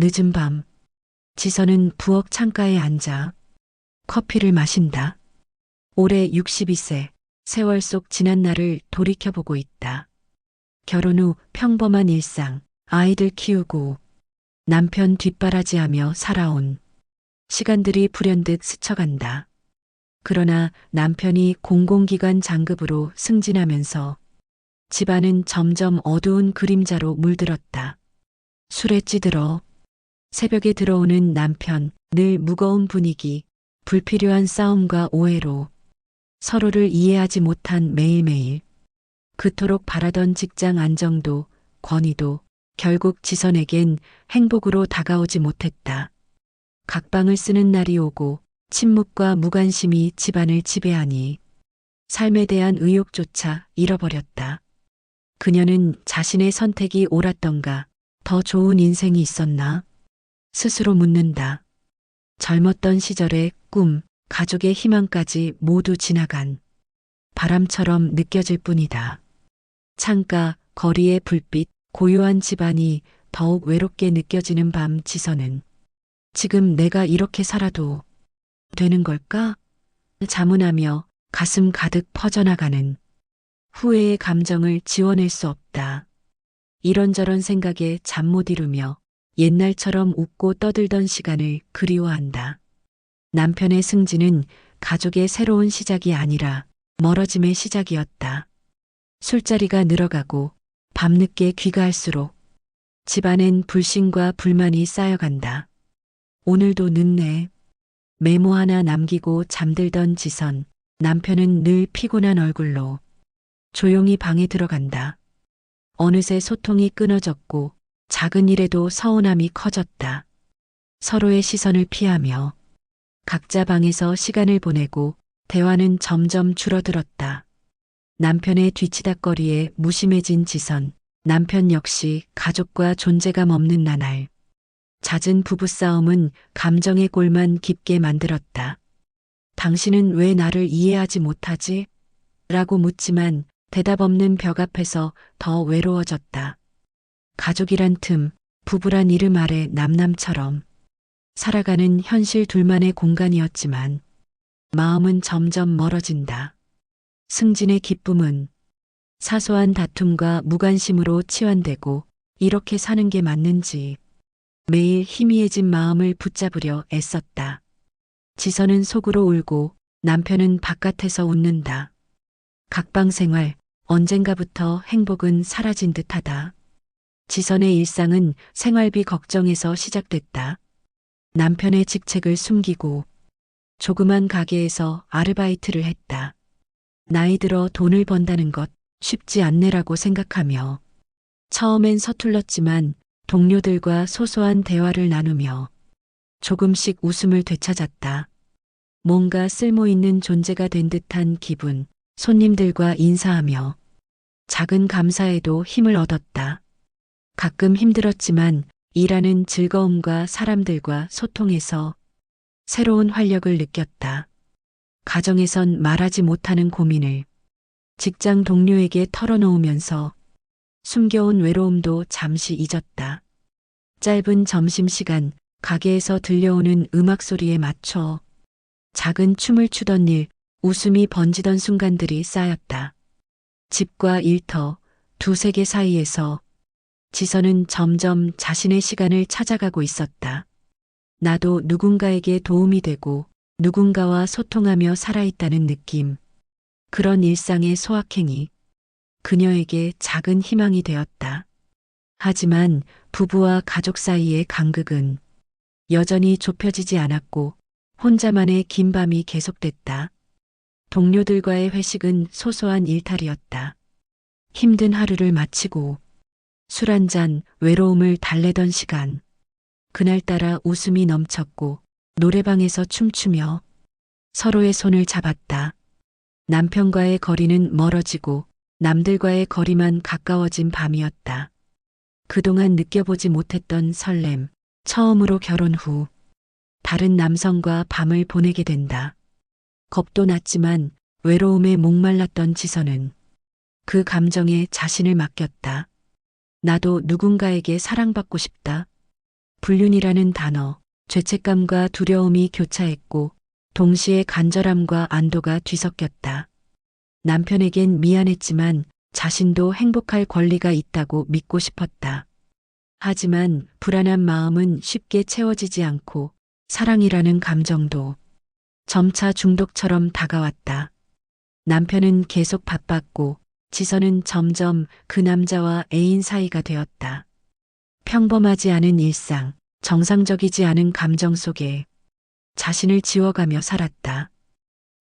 늦은 밤, 지선은 부엌 창가에 앉아 커피를 마신다. 올해 62세, 세월 속 지난 날을 돌이켜보고 있다. 결혼 후 평범한 일상, 아이들 키우고 남편 뒷바라지하며 살아온 시간들이 불현듯 스쳐간다. 그러나 남편이 공공기관 장급으로 승진하면서 집안은 점점 어두운 그림자로 물들었다. 술에 찌들어 새벽에 들어오는 남편, 늘 무거운 분위기, 불필요한 싸움과 오해로 서로를 이해하지 못한 매일매일. 그토록 바라던 직장 안정도, 권위도 결국 지선에겐 행복으로 다가오지 못했다. 각방을 쓰는 날이 오고 침묵과 무관심이 집안을 지배하니 삶에 대한 의욕조차 잃어버렸다. 그녀는 자신의 선택이 옳았던가, 더 좋은 인생이 있었나? 스스로 묻는다. 젊었던 시절의 꿈, 가족의 희망까지 모두 지나간 바람처럼 느껴질 뿐이다. 창가, 거리의 불빛, 고요한 집안이 더욱 외롭게 느껴지는 밤 지선은 지금 내가 이렇게 살아도 되는 걸까? 자문하며 가슴 가득 퍼져나가는 후회의 감정을 지워낼 수 없다. 이런저런 생각에 잠 못 이루며 옛날처럼 웃고 떠들던 시간을 그리워한다. 남편의 승진은 가족의 새로운 시작이 아니라 멀어짐의 시작이었다. 술자리가 늘어가고 밤늦게 귀가할수록 집안엔 불신과 불만이 쌓여간다. 오늘도 늦네. 메모 하나 남기고 잠들던 지선, 남편은 늘 피곤한 얼굴로 조용히 방에 들어간다. 어느새 소통이 끊어졌고 작은 일에도 서운함이 커졌다. 서로의 시선을 피하며 각자 방에서 시간을 보내고 대화는 점점 줄어들었다. 남편의 뒤치다꺼리에 무심해진 지선, 남편 역시 가족과 존재감 없는 나날. 잦은 부부싸움은 감정의 골만 깊게 만들었다. 당신은 왜 나를 이해하지 못하지? 라고 묻지만 대답 없는 벽 앞에서 더 외로워졌다. 가족이란 틈, 부부란 이름 아래 남남처럼 살아가는 현실 둘만의 공간이었지만 마음은 점점 멀어진다. 승진의 기쁨은 사소한 다툼과 무관심으로 치환되고 이렇게 사는 게 맞는지 매일 희미해진 마음을 붙잡으려 애썼다. 지선은 속으로 울고 남편은 바깥에서 웃는다. 각방 생활, 언젠가부터 행복은 사라진 듯하다. 지선의 일상은 생활비 걱정에서 시작됐다. 남편의 직책을 숨기고 조그만 가게에서 아르바이트를 했다. 나이 들어 돈을 번다는 것 쉽지 않네라고 생각하며 처음엔 서툴렀지만 동료들과 소소한 대화를 나누며 조금씩 웃음을 되찾았다. 뭔가 쓸모 있는 존재가 된 듯한 기분, 손님들과 인사하며 작은 감사에도 힘을 얻었다. 가끔 힘들었지만 일하는 즐거움과 사람들과 소통해서 새로운 활력을 느꼈다. 가정에선 말하지 못하는 고민을 직장 동료에게 털어놓으면서 숨겨온 외로움도 잠시 잊었다. 짧은 점심시간 가게에서 들려오는 음악 소리에 맞춰 작은 춤을 추던 일, 웃음이 번지던 순간들이 쌓였다. 집과 일터, 두 세계 사이에서 지선은 점점 자신의 시간을 찾아가고 있었다. 나도 누군가에게 도움이 되고 누군가와 소통하며 살아있다는 느낌. 그런 일상의 소확행이 그녀에게 작은 희망이 되었다. 하지만 부부와 가족 사이의 간극은 여전히 좁혀지지 않았고 혼자만의 긴 밤이 계속됐다. 동료들과의 회식은 소소한 일탈이었다. 힘든 하루를 마치고 술 한 잔 외로움을 달래던 시간. 그날따라 웃음이 넘쳤고 노래방에서 춤추며 서로의 손을 잡았다. 남편과의 거리는 멀어지고 남들과의 거리만 가까워진 밤이었다. 그동안 느껴보지 못했던 설렘, 처음으로 결혼 후 다른 남성과 밤을 보내게 된다. 겁도 났지만 외로움에 목말랐던 지선은 그 감정에 자신을 맡겼다. 나도 누군가에게 사랑받고 싶다. 불륜이라는 단어, 죄책감과 두려움이 교차했고 동시에 간절함과 안도가 뒤섞였다. 남편에겐 미안했지만 자신도 행복할 권리가 있다고 믿고 싶었다. 하지만 불안한 마음은 쉽게 채워지지 않고 사랑이라는 감정도 점차 중독처럼 다가왔다. 남편은 계속 바빴고 지선은 점점 그 남자와 애인 사이가 되었다. 평범하지 않은 일상, 정상적이지 않은 감정 속에 자신을 지워가며 살았다.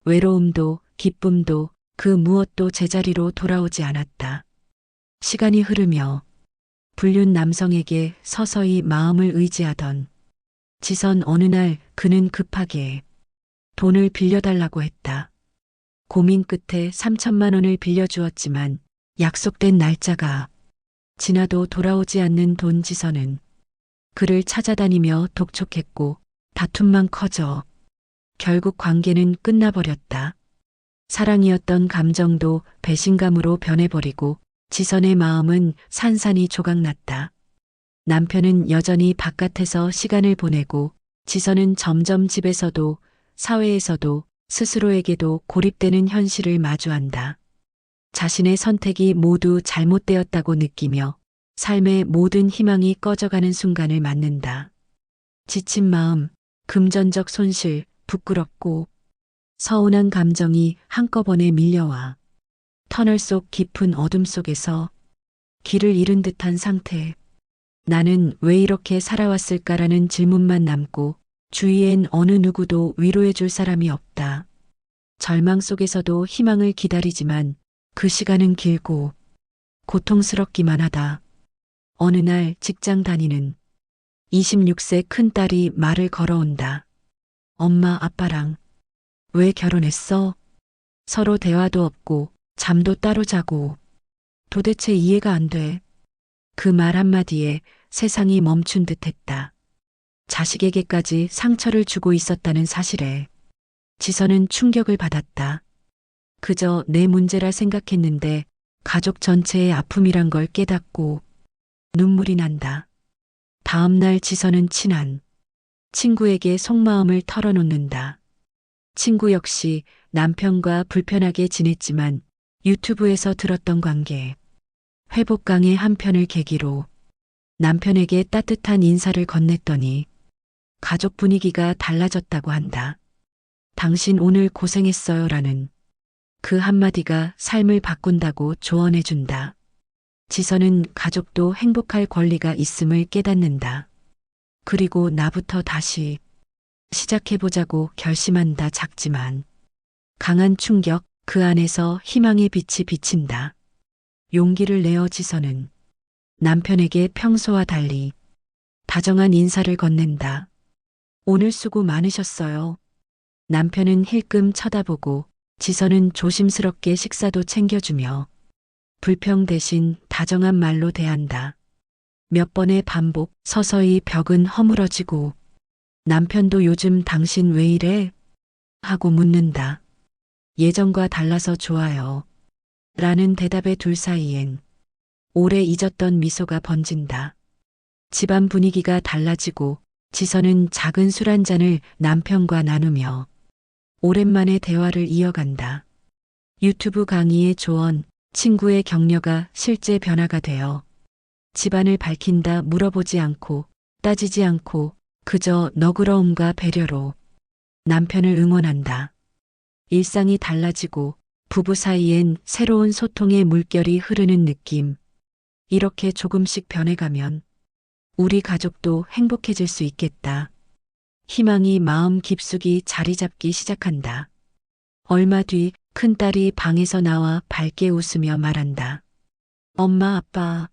외로움도 기쁨도 그 무엇도 제자리로 돌아오지 않았다. 시간이 흐르며 불륜 남성에게 서서히 마음을 의지하던 지선 어느 날 그는 급하게 돈을 빌려달라고 했다. 고민 끝에 3천만 원을 빌려주었지만 약속된 날짜가 지나도 돌아오지 않는 돈. 지선은 그를 찾아다니며 독촉했고 다툼만 커져 결국 관계는 끝나버렸다. 사랑이었던 감정도 배신감으로 변해버리고 지선의 마음은 산산이 조각났다. 남편은 여전히 바깥에서 시간을 보내고 지선은 점점 집에서도 사회에서도 스스로에게도 고립되는 현실을 마주한다. 자신의 선택이 모두 잘못되었다고 느끼며 삶의 모든 희망이 꺼져가는 순간을 맞는다. 지친 마음, 금전적 손실, 부끄럽고 서운한 감정이 한꺼번에 밀려와 터널 속 깊은 어둠 속에서 길을 잃은 듯한 상태. 나는 왜 이렇게 살아왔을까라는 질문만 남고 주위엔 어느 누구도 위로해 줄 사람이 없다. 절망 속에서도 희망을 기다리지만 그 시간은 길고 고통스럽기만 하다. 어느 날 직장 다니는 26세 큰딸이 말을 걸어온다. 엄마, 아빠랑 왜 결혼했어? 서로 대화도 없고 잠도 따로 자고 도대체 이해가 안 돼. 그 말 한마디에 세상이 멈춘 듯 했다. 자식에게까지 상처를 주고 있었다는 사실에 지선은 충격을 받았다. 그저 내 문제라 생각했는데 가족 전체의 아픔이란 걸 깨닫고 눈물이 난다. 다음 날 지선은 친한 친구에게 속마음을 털어놓는다. 친구 역시 남편과 불편하게 지냈지만 유튜브에서 들었던 관계 회복 강의 한 편을 계기로 남편에게 따뜻한 인사를 건넸더니 가족 분위기가 달라졌다고 한다. 당신 오늘 고생했어요 라는 그 한마디가 삶을 바꾼다고 조언해준다. 지선은 가족도 행복할 권리가 있음을 깨닫는다. 그리고 나부터 다시 시작해보자고 결심한다. 작지만 강한 충격, 그 안에서 희망의 빛이 비친다. 용기를 내어 지선은 남편에게 평소와 달리 다정한 인사를 건넨다. 오늘 수고 많으셨어요. 남편은 힐끔 쳐다보고 지선은 조심스럽게 식사도 챙겨주며 불평 대신 다정한 말로 대한다. 몇 번의 반복, 서서히 벽은 허물어지고 남편도 요즘 당신 왜 이래? 하고 묻는다. 예전과 달라서 좋아요. 라는 대답의 둘 사이엔 오래 잊었던 미소가 번진다. 집안 분위기가 달라지고 지선은 작은 술 한 잔을 남편과 나누며 오랜만에 대화를 이어간다. 유튜브 강의의 조언, 친구의 격려가 실제 변화가 되어 집안을 밝힌다. 물어보지 않고 따지지 않고 그저 너그러움과 배려로 남편을 응원한다. 일상이 달라지고 부부 사이엔 새로운 소통의 물결이 흐르는 느낌. 이렇게 조금씩 변해가면 우리 가족도 행복해질 수 있겠다. 희망이 마음 깊숙이 자리 잡기 시작한다. 얼마 뒤 큰딸이 방에서 나와 밝게 웃으며 말한다. 엄마, 아빠,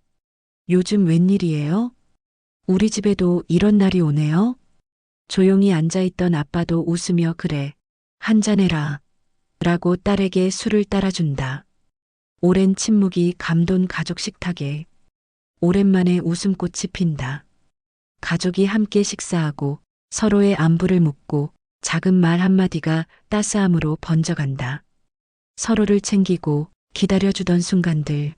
요즘 웬일이에요? 우리 집에도 이런 날이 오네요? 조용히 앉아있던 아빠도 웃으며 그래, 한잔해라. 라고 딸에게 술을 따라준다. 오랜 침묵이 감돈 가족 식탁에 오랜만에 웃음꽃이 핀다. 가족이 함께 식사하고 서로의 안부를 묻고 작은 말 한마디가 따스함으로 번져간다. 서로를 챙기고 기다려주던 순간들.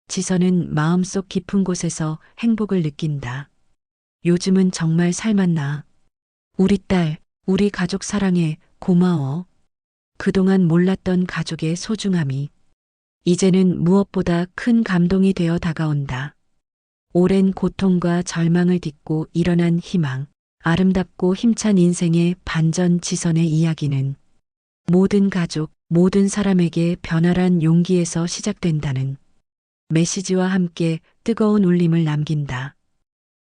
지선은 마음속 깊은 곳에서 행복을 느낀다. 요즘은 정말 살맛나. 우리 딸, 우리 가족 사랑해, 고마워. 그동안 몰랐던 가족의 소중함이 이제는 무엇보다 큰 감동이 되어 다가온다. 오랜 고통과 절망을 딛고 일어난 희망, 아름답고 힘찬 인생의 반전 지선의 이야기는 모든 가족, 모든 사람에게 변화란 용기에서 시작된다는 메시지와 함께 뜨거운 울림을 남긴다.